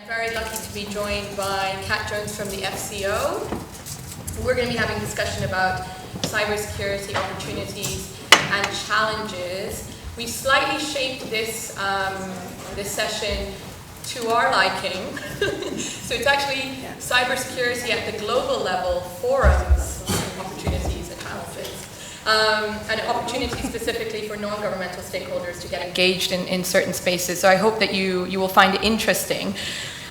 Very lucky to be joined by Kat Jones from the FCO. We're going to be having a discussion about cybersecurity opportunities and challenges. We've slightly shaped this session to our liking. So it's actually cybersecurity at the global level, forums, opportunities and challenges. And opportunities specifically for non-governmental stakeholders to get engaged in certain spaces. So I hope that you will find it interesting.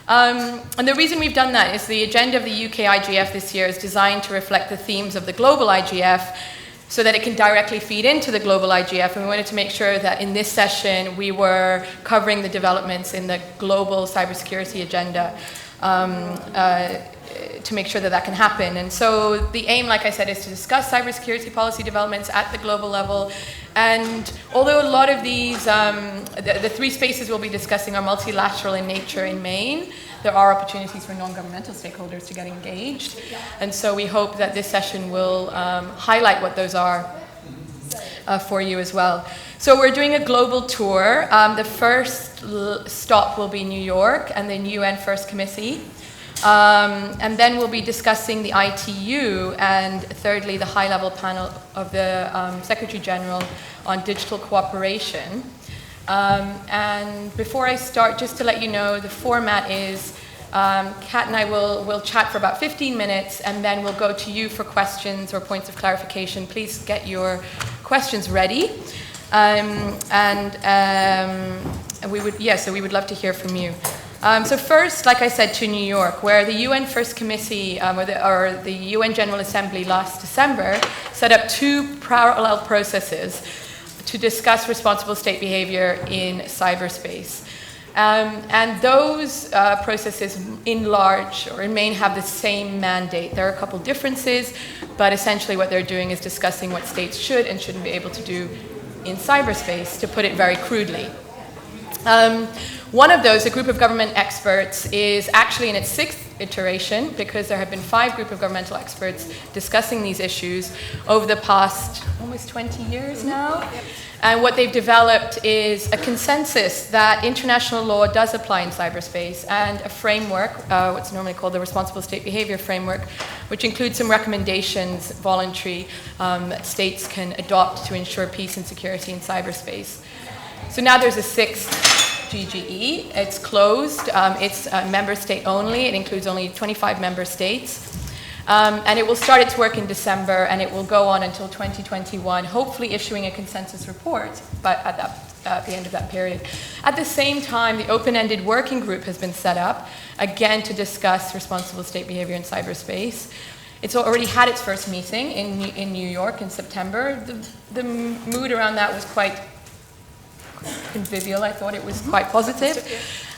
And the reason we've done that is the agenda of the UK IGF this year is designed to reflect the themes of the global IGF so that it can directly feed into the global IGF. And we wanted to make sure that in this session we were covering the developments in the global cybersecurity agenda to make sure that that can happen. And so the aim, like I said, is to discuss cybersecurity policy developments at the global level. And although a lot of these, the three spaces we'll be discussing are multilateral in nature in Maine, there are opportunities for non-governmental stakeholders to get engaged. And so we hope that this session will highlight what those are for you as well. So we're doing a global tour. The first stop will be New York and the UN First Committee. And then we'll be discussing the ITU and thirdly the high-level panel of the Secretary General on digital cooperation. And before I start, just to let you know, the format is Kat and I will chat for about 15 minutes and then we'll go to you for questions or points of clarification. Please get your questions ready. We would love to hear from you. So first, like I said, to New York, where the UN First Committee, or the UN General Assembly last December, set up two parallel processes to discuss responsible state behavior in cyberspace. And those processes in large, or in main, have the same mandate. There are a couple differences, but essentially what they're doing is discussing what states should and shouldn't be able to do in cyberspace, to put it very crudely. One of those, a group of government experts, is actually in its sixth iteration because there have been 5 group of governmental experts discussing these issues over the past almost 20 years now. And what they've developed is a consensus that international law does apply in cyberspace and a framework, what's normally called the Responsible State Behavior Framework, which includes some recommendations, voluntary, that states can adopt to ensure peace and security in cyberspace. So now there's a 6th GGE. It's closed. It's member state only. It includes only 25 member states. And it will start its work in December, and it will go on until 2021, hopefully issuing a consensus report but at the end of that period. At the same time, the open-ended working group has been set up, again, to discuss responsible state behavior in cyberspace. It's already had its first meeting in New York in September. The mood around that was quite convivial. I thought it was quite positive.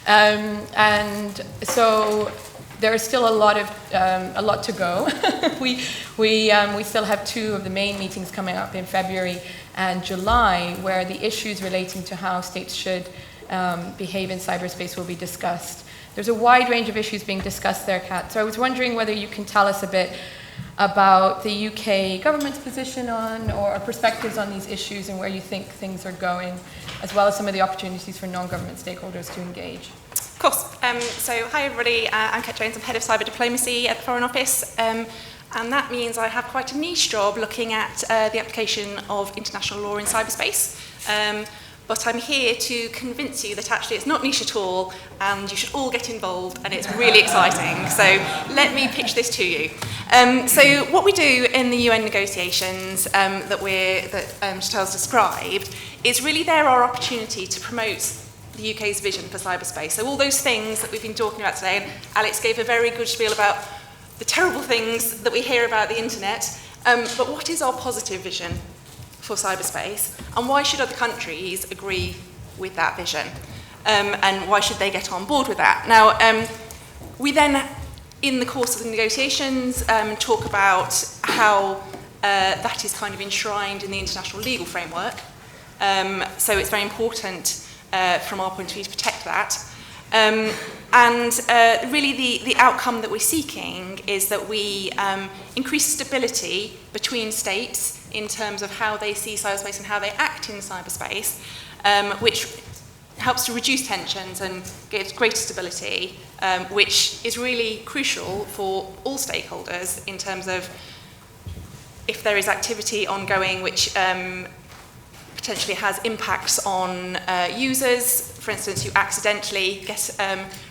And so there is still a lot to go. we still have 2 of the main meetings coming up in February and July, where the issues relating to how states should behave in cyberspace will be discussed. There's a wide range of issues being discussed there, Kat. So I was wondering whether you can tell us a bit about the UK government's position on or perspectives on these issues and where you think things are going, as well as some of the opportunities for non-government stakeholders to engage. Of course. So hi everybody, I'm Kat Jones, I'm Head of Cyber Diplomacy at the Foreign Office, and that means I have quite a niche job looking at the application of international law in cyberspace. But I'm here to convince you that actually it's not niche at all and you should all get involved and it's really exciting. So let me pitch this to you. So what we do in the UN negotiations that Chantel's described is really there our opportunity to promote the UK's vision for cyberspace. So all those things that we've been talking about today, and Alex gave a very good spiel about the terrible things that we hear about the internet, but what is our positive vision for cyberspace, and why should other countries agree with that vision, and why should they get on board with that? Now, we then, in the course of the negotiations, talk about how that is kind of enshrined in the international legal framework. So it's very important from our point of view to protect that. Really the outcome that we're seeking is that we increase stability between states in terms of how they see cyberspace and how they act in cyberspace, which helps to reduce tensions and gives greater stability, which is really crucial for all stakeholders in terms of if there is activity ongoing which potentially has impacts on users. For instance, you accidentally get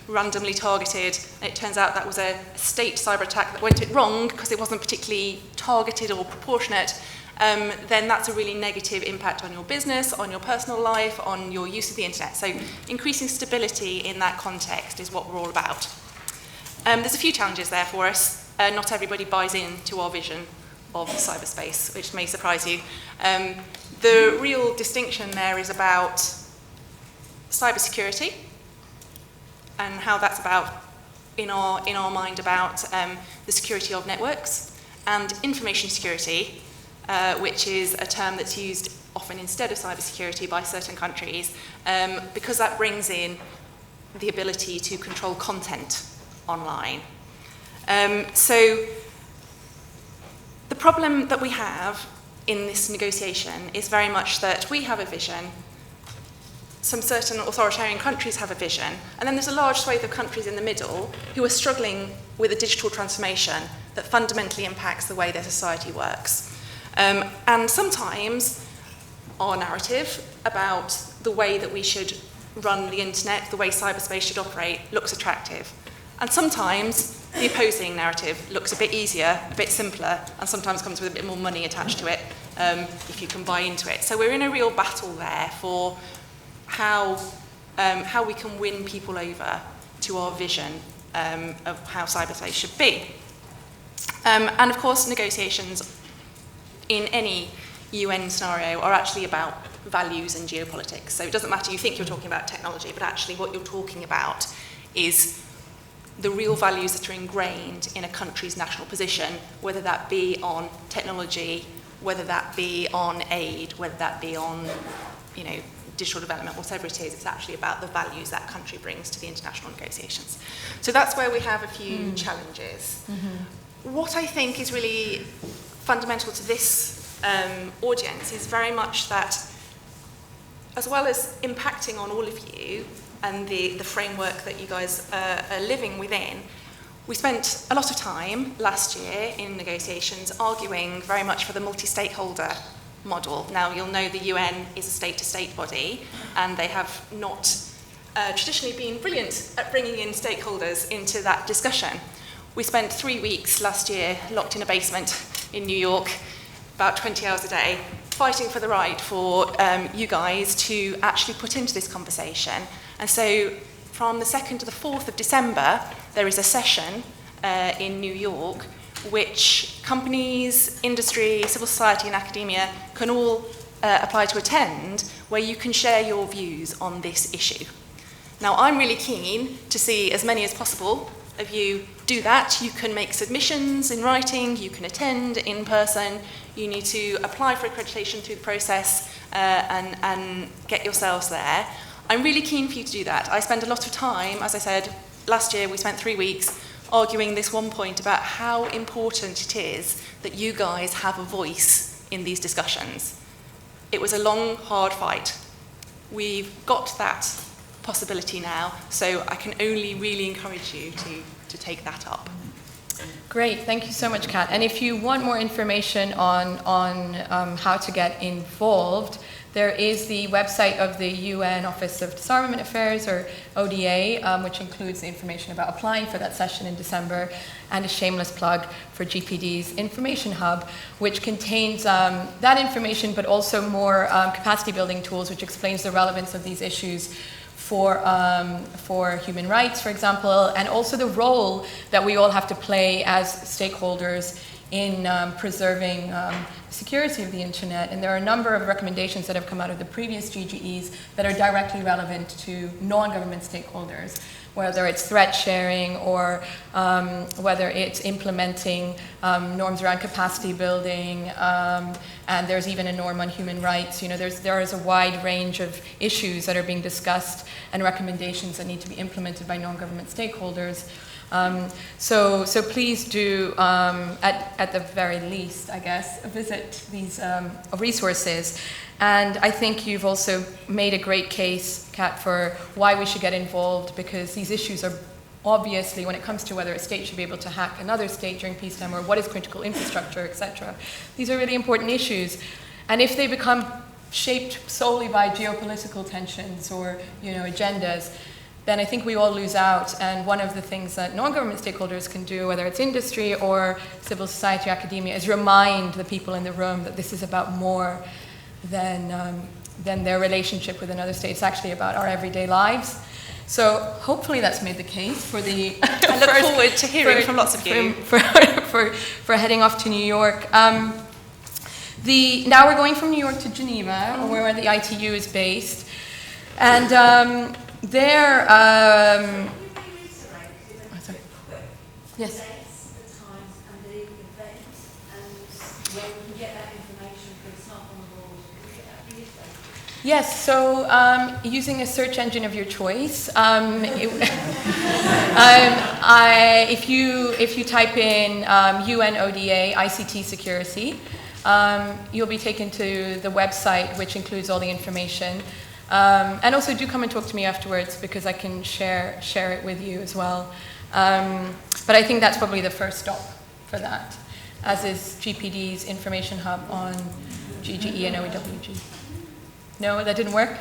randomly targeted, and it turns out that was a state cyber attack that went a bit wrong because it wasn't particularly targeted or proportionate, then that's a really negative impact on your business, on your personal life, on your use of the internet. So increasing stability in that context is what we're all about. There's a few challenges there for us. Not everybody buys into our vision of cyberspace, which may surprise you. The real distinction there is about cybersecurity and how that's about, in our mind, about the security of networks, and information security, which is a term that's used often instead of cybersecurity by certain countries, because that brings in the ability to control content online. So the problem that we have in this negotiation is very much that we have a vision, some certain authoritarian countries have a vision, and then there's a large swathe of countries in the middle who are struggling with a digital transformation that fundamentally impacts the way their society works. And sometimes our narrative about the way that we should run the internet, the way cyberspace should operate, looks attractive. And sometimes the opposing narrative looks a bit easier, a bit simpler, and sometimes comes with a bit more money attached to it, if you can buy into it. So we're in a real battle there for how we can win people over to our vision of how cyberspace should be. And of course, negotiations in any UN scenario are actually about values and geopolitics. So it doesn't matter, you think you're talking about technology, but actually what you're talking about is the real values that are ingrained in a country's national position, whether that be on technology, whether that be on aid, whether that be on, digital development, whatever it is. It's actually about the values that country brings to the international negotiations. So that's where we have a few challenges. Mm-hmm. What I think is really fundamental to this audience is very much that, as well as impacting on all of you and the framework that you guys are living within, we spent a lot of time last year in negotiations arguing very much for the multi-stakeholder model. Now, you'll know the UN is a state-to-state body, and they have not traditionally been brilliant at bringing in stakeholders into that discussion. We spent 3 weeks last year locked in a basement in New York, about 20 hours a day, fighting for the right for you guys to actually put into this conversation. And so from the 2nd to the 4th of December, there is a session in New York which companies, industry, civil society and academia can all apply to attend, where you can share your views on this issue. Now, I'm really keen to see as many as possible of you do that. You can make submissions in writing, you can attend in person, you need to apply for accreditation through the process and get yourselves there. I'm really keen for you to do that. I spend a lot of time, as I said, last year we spent 3 weeks arguing this one point about how important it is that you guys have a voice in these discussions. It was a long, hard fight. We've got that possibility now, so I can only really encourage you to take that up. Great, thank you so much, Kat. And if you want more information on how to get involved, there is the website of the UN Office of Disarmament Affairs, or ODA, which includes the information about applying for that session in December, and a shameless plug for GPD's Information Hub, which contains that information, but also more capacity building tools, which explains the relevance of these issues for human rights, for example, and also the role that we all have to play as stakeholders in preserving security of the internet. And there are a number of recommendations that have come out of the previous GGEs that are directly relevant to non-government stakeholders, whether it's threat sharing or whether it's implementing norms around capacity building, and there's even a norm on human rights. There is a wide range of issues that are being discussed and recommendations that need to be implemented by non-government stakeholders. So please do, at the very least, I guess, visit split these resources. And I think you've also made a great case, Kat, for why we should get involved, because these issues are obviously, when it comes to whether a state should be able to hack another state during peacetime, or what is critical infrastructure, etc., these are really important issues. And if they become shaped solely by geopolitical tensions or agendas, then I think we all lose out. And one of the things that non-government stakeholders can do, whether it's industry or civil society, academia, is remind the people in the room that this is about more than their relationship with another state. It's actually about our everyday lives. So hopefully that's made the case for the... I look forward to hearing from lots of you. For heading off to New York. Now we're going from New York to Geneva, where the ITU is based. And there... yes. Yes, so using a search engine of your choice, if you type in UNODA ICT security, you'll be taken to the website, which includes all the information. And also do come and talk to me afterwards, because I can share it with you as well. But I think that's probably the first stop for that, as is GPD's information hub on GGE and OEWG. No, that didn't work?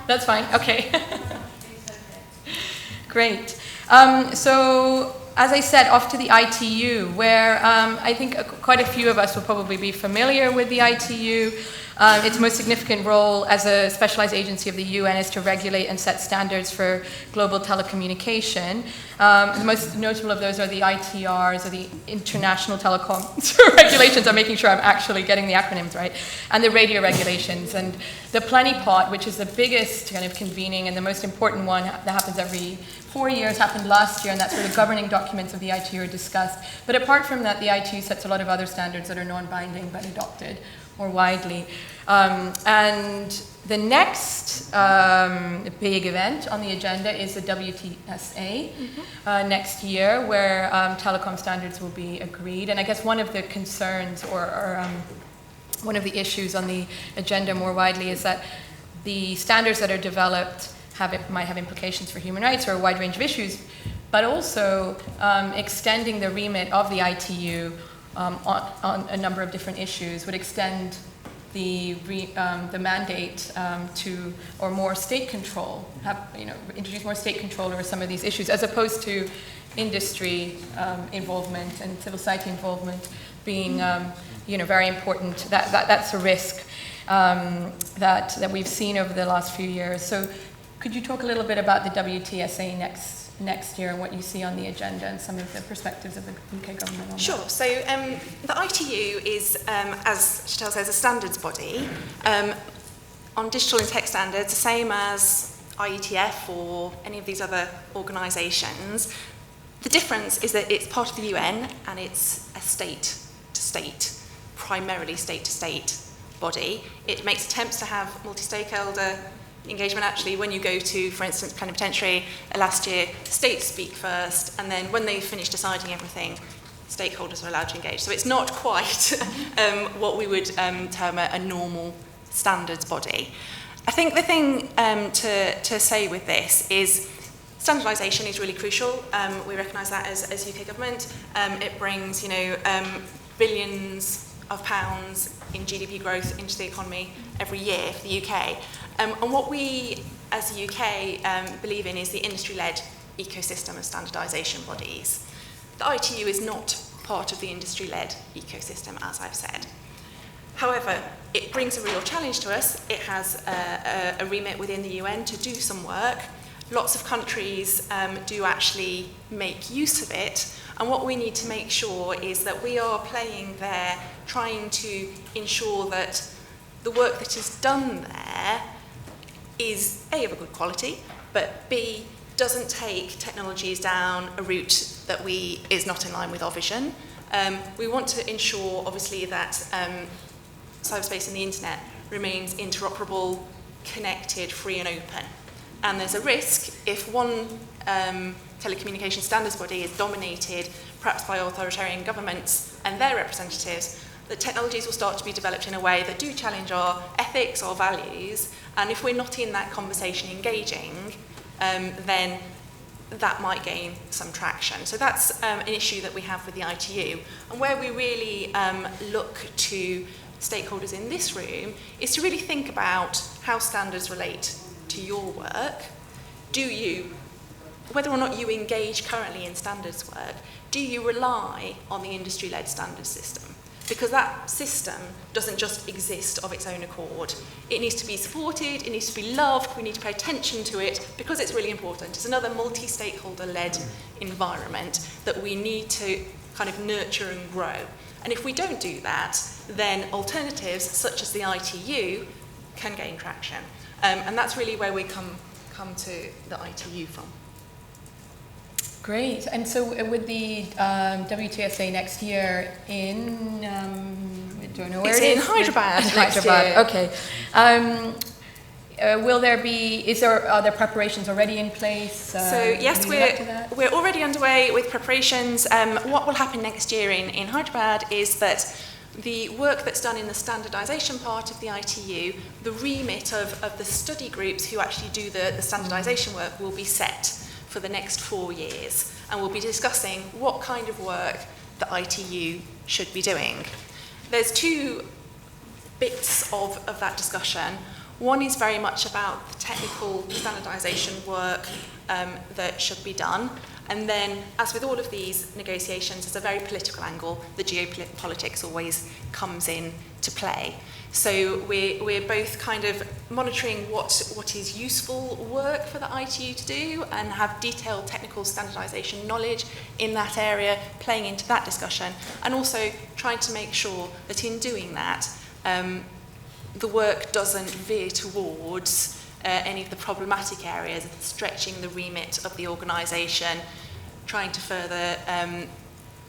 That's fine, okay. Great. So, as I said, off to the ITU, where I think quite a few of us will probably be familiar with the ITU. Its most significant role as a specialized agency of the UN is to regulate and set standards for global telecommunication. The most notable of those are the ITRs, or the International Telecom Regulations. I'm making sure I'm actually getting the acronyms right. And the radio regulations. And the Plenipot, which is the biggest kind of convening and the most important one that happens every 4 years, happened last year, and that's where the governing documents of the ITU are discussed. But apart from that, the ITU sets a lot of other standards that are non-binding but adopted more widely. And the next big event on the agenda is the WTSA next year, where telecom standards will be agreed. And I guess one of the concerns or one of the issues on the agenda more widely is that the standards that are developed might have implications for human rights or a wide range of issues, but also extending the remit of the ITU on a number of different issues would extend the mandate to, or more state control, introduce more state control over some of these issues, as opposed to industry involvement and civil society involvement being very important. That's a risk that we've seen over the last few years. So could you talk a little bit about the WTSA next year and what you see on the agenda and some of the perspectives of the UK government on that? Sure. So the ITU is, as Chantal says, a standards body on digital and tech standards, the same as IETF or any of these other organisations. The difference is that it's part of the UN and it's a state-to-state, primarily state-to-state body. It makes attempts to have multi-stakeholder engagement. Actually, when you go to, for instance, plenipotentiary last year, states speak first, and then when they finish deciding everything, stakeholders are allowed to engage. So it's not quite what we would term a normal standards body. I think the thing to say with this is standardisation is really crucial. We recognise that as UK government. It brings, billions of pounds in GDP growth into the economy every year for the UK. And what we, as the UK, believe in is the industry-led ecosystem of standardisation bodies. The ITU is not part of the industry-led ecosystem, as I've said. However, it brings a real challenge to us. It has a remit within the UN to do some work. Lots of countries do actually make use of it. And what we need to make sure is that we are playing there, trying to ensure that the work that is done there is A, of a good quality, but B, doesn't take technologies down a route that is not in line with our vision. We want to ensure, obviously, that cyberspace and the internet remains interoperable, connected, free and open. And there's a risk if one telecommunication standards body is dominated perhaps by authoritarian governments and their representatives, that technologies will start to be developed in a way that do challenge our ethics, our values, and if we're not in that conversation engaging, then that might gain some traction. So that's an issue that we have with the ITU. And where we really look to stakeholders in this room is to really think about how standards relate to your work. Do you, whether or not you engage currently in standards work, do you rely on the industry-led standards system? Because that system doesn't just exist of its own accord. It needs to be supported, it needs to be loved, we need to pay attention to it because it's really important. It's another multi-stakeholder-led environment that we need to kind of nurture and grow. And if we don't do that, then alternatives such as the ITU can gain traction. And that's really where we come to the ITU from. Great. And so with the WTSA next year in, I don't know where it's it is. in Hyderabad next year. Okay. Will there be, are there preparations already in place? So yes, we're already underway with preparations. What will happen next year in Hyderabad is that the work that's done in the standardisation part of the ITU, the remit of the study groups who actually do the standardisation work will be set for the next 4 years, and we'll be discussing what kind of work the ITU should be doing. There's two bits of that discussion. One is very much about the technical standardisation work that should be done, and then, as with all of these negotiations, there's a very political angle. The geopolitics always comes in to play. So we're both kind of monitoring what is useful work for the ITU to do and have detailed technical standardisation knowledge in that area, playing into that discussion, and also trying to make sure that in doing that, the work doesn't veer towards any of the problematic areas, stretching the remit of the organisation, trying to further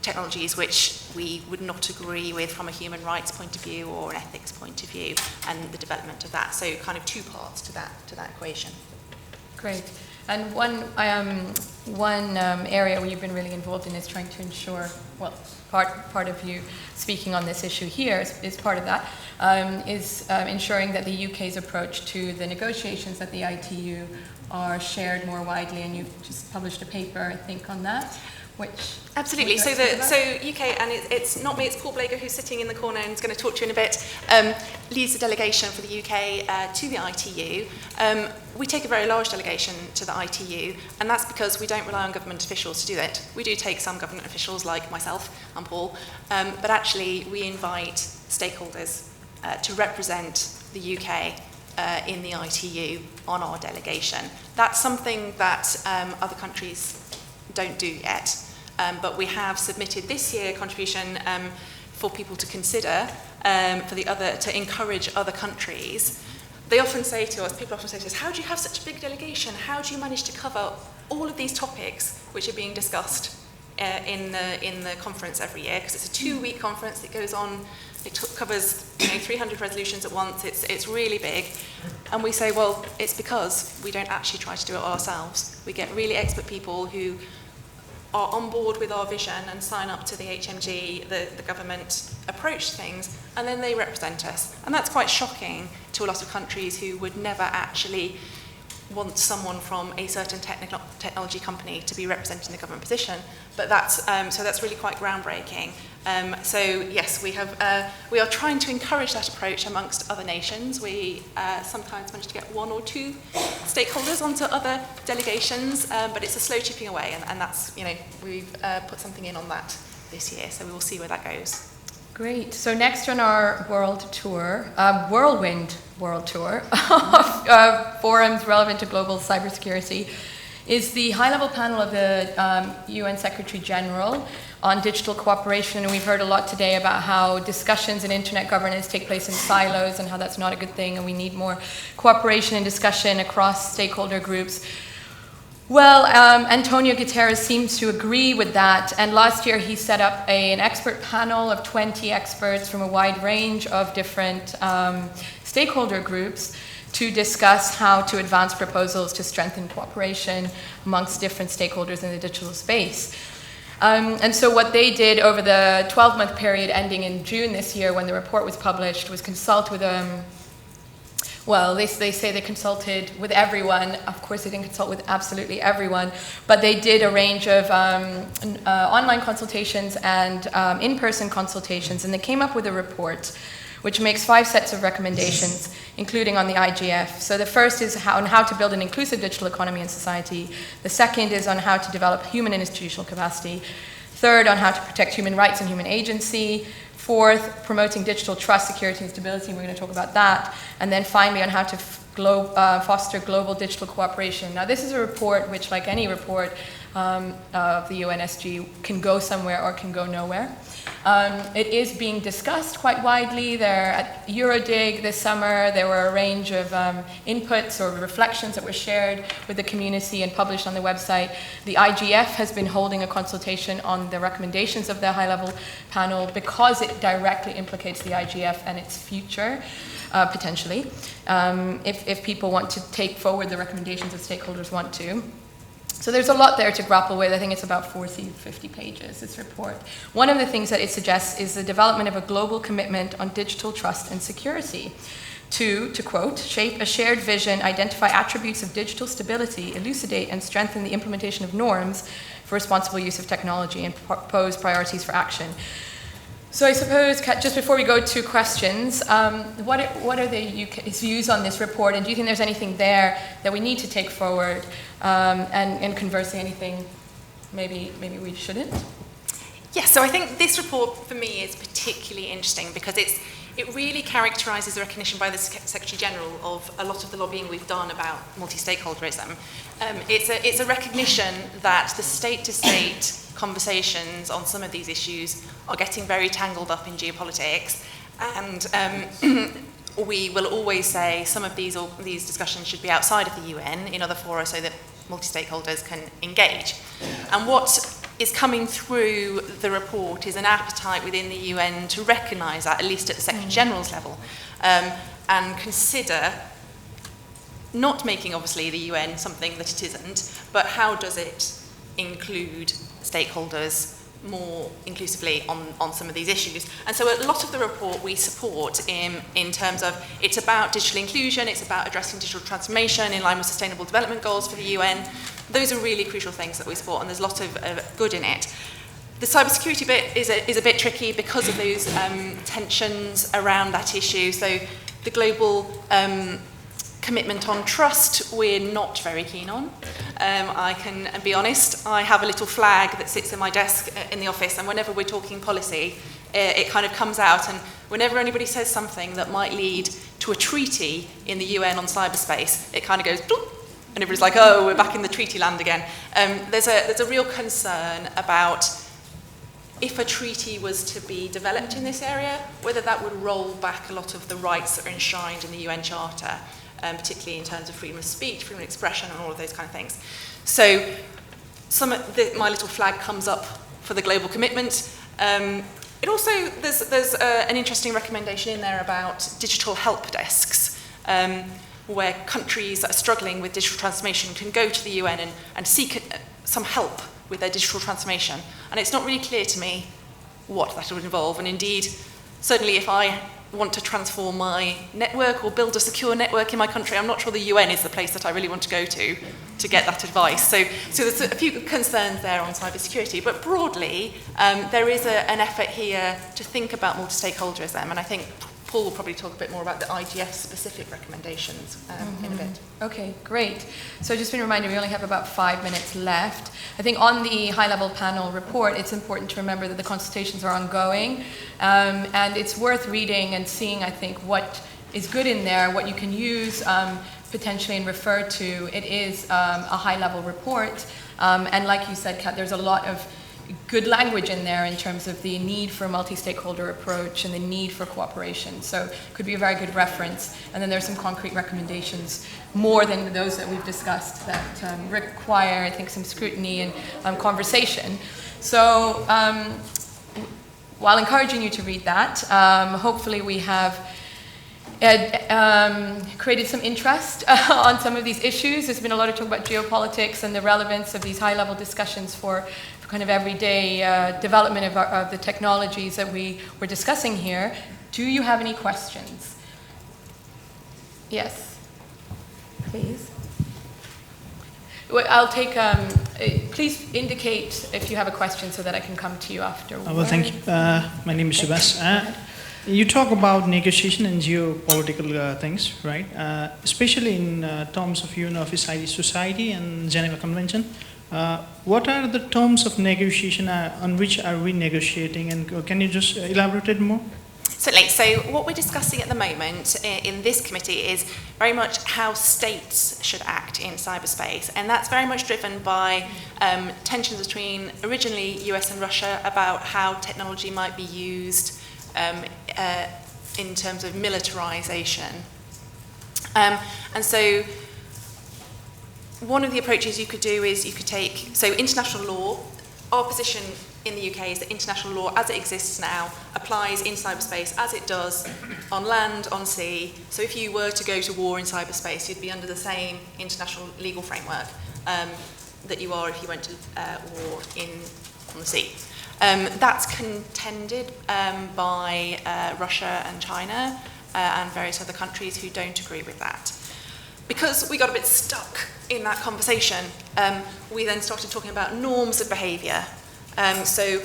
technologies which we would not agree with from a human rights point of view or an ethics point of view, and the development of that. So kind of two parts to that equation. Great. And one area where you've been really involved in is trying to ensure, well, part of you speaking on this issue here is part of that, is ensuring that the UK's approach to the negotiations at the ITU are shared more widely, and you've just published a paper, I think, on that. Absolutely. So UK, and it's not me, it's Paul Blager, who's sitting in the corner and is going to talk to you in a bit, leads the delegation for the UK to the ITU. We take a very large delegation to the ITU, and that's because we don't rely on government officials to do that. We do take some government officials like myself and Paul, but actually we invite stakeholders to represent the UK in the ITU on our delegation. That's something that other countries don't do yet. But we have submitted this year a contribution for people to consider, to encourage other countries. They often say to us, people often say to us, how do you have such a big delegation? How do you manage to cover all of these topics which are being discussed in the conference every year? Because it's a 2-week conference that goes on, it covers 300 resolutions at once, it's really big. And we say, well, it's because we don't actually try to do it ourselves. We get really expert people who are on board with our vision and sign up to the HMG, the government approach to things, and then they represent us. And that's quite shocking to a lot of countries who would never actually want someone from a certain technology company to be representing the government position. But that's so that's really quite groundbreaking. So yes, we are trying to encourage that approach amongst other nations. We sometimes manage to get 1 or 2 stakeholders onto other delegations, but it's a slow chipping away, and that's, we've put something in on that this year, so we will see where that goes. Great. So next on our world tour, whirlwind world tour of forums relevant to global cybersecurity, is the high-level panel of the UN Secretary General on digital cooperation. And we've heard a lot today about how discussions in internet governance take place in silos and how that's not a good thing, and we need more cooperation and discussion across stakeholder groups. Well, Antonio Guterres seems to agree with that, and last year he set up an expert panel of 20 experts from a wide range of different stakeholder groups to discuss how to advance proposals to strengthen cooperation amongst different stakeholders in the digital space. And so what they did over the 12-month period ending in June this year when the report was published was consult with well, they say they consulted with everyone. Of course, they didn't consult with absolutely everyone, but they did a range of online consultations and in-person consultations, and they came up with a report which makes 5 sets of recommendations, including on the IGF. So the first is on how to build an inclusive digital economy and society. The second is on how to develop human and institutional capacity. Third, on how to protect human rights and human agency. Fourth, promoting digital trust, security, and stability. We're going to talk about that. And then finally, on how to foster global digital cooperation. Now, this is a report which, like any report of the UNSG, can go somewhere or can go nowhere. It is being discussed quite widely. There at Eurodig this summer, there were a range of inputs or reflections that were shared with the community and published on the website. The IGF has been holding a consultation on the recommendations of the high-level panel because it directly implicates the IGF and its future, potentially, if people want to take forward the recommendations that stakeholders want to. So there's a lot there to grapple with. I think it's about 50 pages, this report. One of the things that it suggests is the development of a global commitment on digital trust and security to quote, shape a shared vision, identify attributes of digital stability, elucidate and strengthen the implementation of norms for responsible use of technology, and propose priorities for action. So I suppose, Kat, just before we go to questions, what are the UK's views on this report, and do you think there's anything there that we need to take forward, and conversely anything maybe we shouldn't? Yes, so I think this report for me is particularly interesting because it really characterises the recognition by the Secretary General of a lot of the lobbying we've done about multi-stakeholderism. It's a recognition that the state-to-state conversations on some of these issues are getting very tangled up in geopolitics, and we will always say some of these discussions should be outside of the UN in other fora so that multi-stakeholders can engage. And what is coming through the report is an appetite within the UN to recognise that, at least at the Secretary General's level, and consider not making, obviously, the UN something that it isn't, but how does it include stakeholders more inclusively on some of these issues. And so a lot of the report we support in terms of it's about digital inclusion, it's about addressing digital transformation in line with sustainable development goals for the UN. Those are really crucial things that we support, and there's a lot of good in it. The cybersecurity bit is a bit tricky because of those tensions around that issue. So the global commitment on trust, we're not very keen on. I can be honest, I have a little flag that sits in my desk in the office, and whenever we're talking policy, it kind of comes out, and whenever anybody says something that might lead to a treaty in the UN on cyberspace, it kind of goes, bloop, and everybody's like, oh, we're back in the treaty land again. There's a real concern about if a treaty was to be developed in this area, whether that would roll back a lot of the rights that are enshrined in the UN Charter, particularly in terms of freedom of speech, freedom of expression, and all of those kind of things. So my little flag comes up for the global commitment. It also, there's an interesting recommendation in there about digital help desks, where countries that are struggling with digital transformation can go to the UN and seek some help with their digital transformation. And it's not really clear to me what that would involve. And indeed, certainly if I want to transform my network or build a secure network in my country, I'm not sure the UN is the place that I really want to go to get that advice. So there's a few concerns there on cybersecurity, but broadly, there is an effort here to think about multi-stakeholderism, and I think Paul will probably talk a bit more about the IGF specific recommendations in a bit. Okay, great. So just been reminded, we only have about 5 minutes left. I think on the high-level panel report, it's important to remember that the consultations are ongoing, and it's worth reading and seeing, I think, what is good in there, what you can use potentially and refer to. It is a high-level report, and like you said, Kat, there's a lot of good language in there in terms of the need for a multi-stakeholder approach and the need for cooperation. So it could be a very good reference. And then there's some concrete recommendations, more than those that we've discussed, that require, I think, some scrutiny and conversation. So while encouraging you to read that, hopefully we have created some interest on some of these issues. There's been a lot of talk about geopolitics and the relevance of these high-level discussions for kind of everyday development of the technologies that we're discussing here. Do you have any questions? Yes, please. Well, I'll take, please indicate if you have a question so that I can come to you after. Well, thank you. My name is Subhas. You talk about negotiation and geopolitical things, right? Especially in terms of UN-Office ID Society and Geneva Convention. What are the terms of negotiation on which are we negotiating, and can you just elaborate more? Certainly. So what we're discussing at the moment in this committee is very much how states should act in cyberspace, and that's very much driven by tensions between originally US and Russia about how technology might be used in terms of militarization. And so one of the approaches you could do is you could take, so international law, our position in the UK is that international law as it exists now applies in cyberspace as it does on land, on sea. So if you were to go to war in cyberspace, you'd be under the same international legal framework that you are if you went to war on the sea. That's contended by Russia and China and various other countries who don't agree with that. Because we got a bit stuck in that conversation, we then started talking about norms of behaviour. So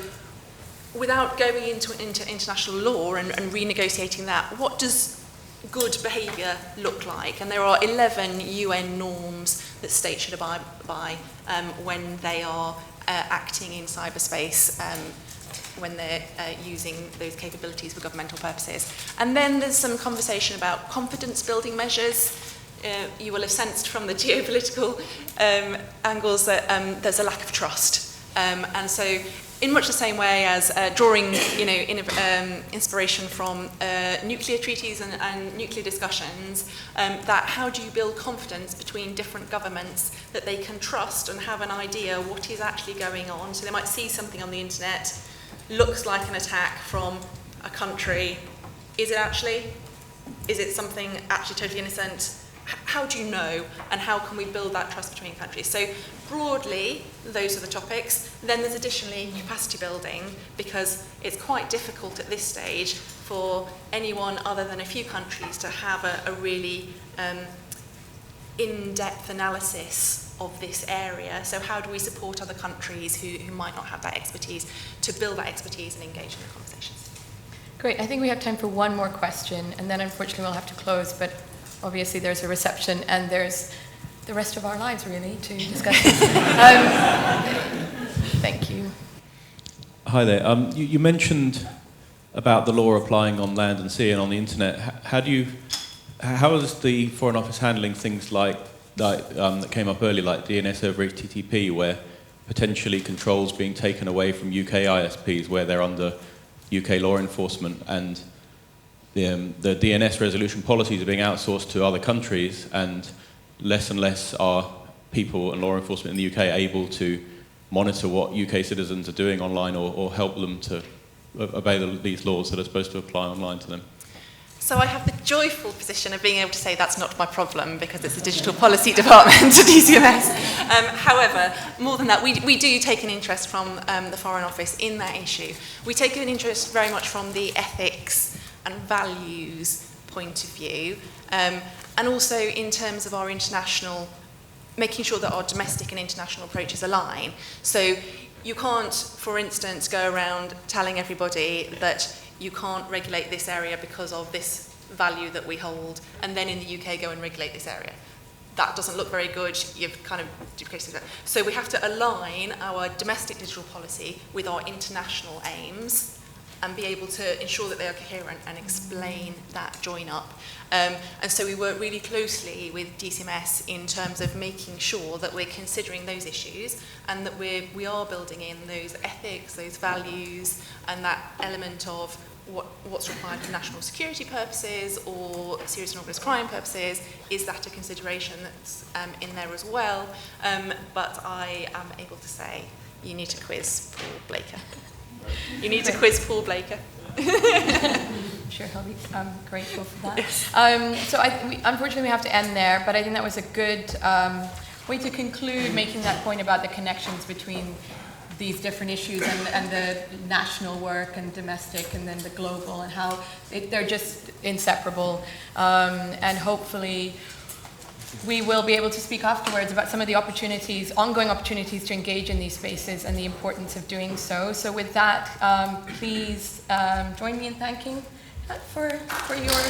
without going into international law and renegotiating that, what does good behaviour look like? And there are 11 UN norms that states should abide by when they are acting in cyberspace, when they're using those capabilities for governmental purposes. And then there's some conversation about confidence building measures. You will have sensed from the geopolitical angles that there's a lack of trust. And so in much the same way as drawing inspiration from nuclear treaties and nuclear discussions, that how do you build confidence between different governments that they can trust and have an idea what is actually going on. So they might see something on the internet, looks like an attack from a country. Is it actually? Is it something actually totally innocent? How do you know, and how can we build that trust between countries? So broadly, those are the topics. Then there's additionally capacity building, because it's quite difficult at this stage for anyone other than a few countries to have a really in-depth analysis of this area. So how do we support other countries who might not have that expertise to build that expertise and engage in the conversations? Great. I think we have time for one more question, and then unfortunately we'll have to close, but obviously there's a reception and there's the rest of our lives really to discuss this. Thank you. Hi there. You mentioned about the law applying on land and sea and on the internet. How is the Foreign Office handling things like that came up earlier, like DNS over HTTP, where potentially controls being taken away from UK ISPs where they're under UK law enforcement, and the DNS resolution policies are being outsourced to other countries, and less are people and law enforcement in the UK able to monitor what UK citizens are doing online or help them to obey these laws that are supposed to apply online to them? So I have the joyful position of being able to say that's not my problem because it's the digital policy department at DCMS. However, more than that, we do take an interest from the Foreign Office in that issue. We take an interest very much from the ethics and values point of view, and also in terms of our international, making sure that our domestic and international approaches align. So you can't, for instance, go around telling everybody that you can't regulate this area because of this value that we hold, and then in the UK go and regulate this area. That doesn't look very good. You've kind of duplicated that. So we have to align our domestic digital policy with our international aims and be able to ensure that they are coherent and explain that join up. And so we work really closely with DCMS in terms of making sure that we're considering those issues and that we are building in those ethics, those values, and that element of what's required for national security purposes or serious and organised crime purposes. Is that a consideration that's in there as well? But I am able to say you need to quiz Paul Blaker. You need to quiz Paul Blaker. sure he'll be grateful for that. So unfortunately we have to end there, but I think that was a good way to conclude, making that point about the connections between these different issues and the national work and domestic and then the global, and how they're just inseparable. And hopefully we will be able to speak afterwards about some of the opportunities, ongoing opportunities to engage in these spaces and the importance of doing so. So with that, please join me in thanking for your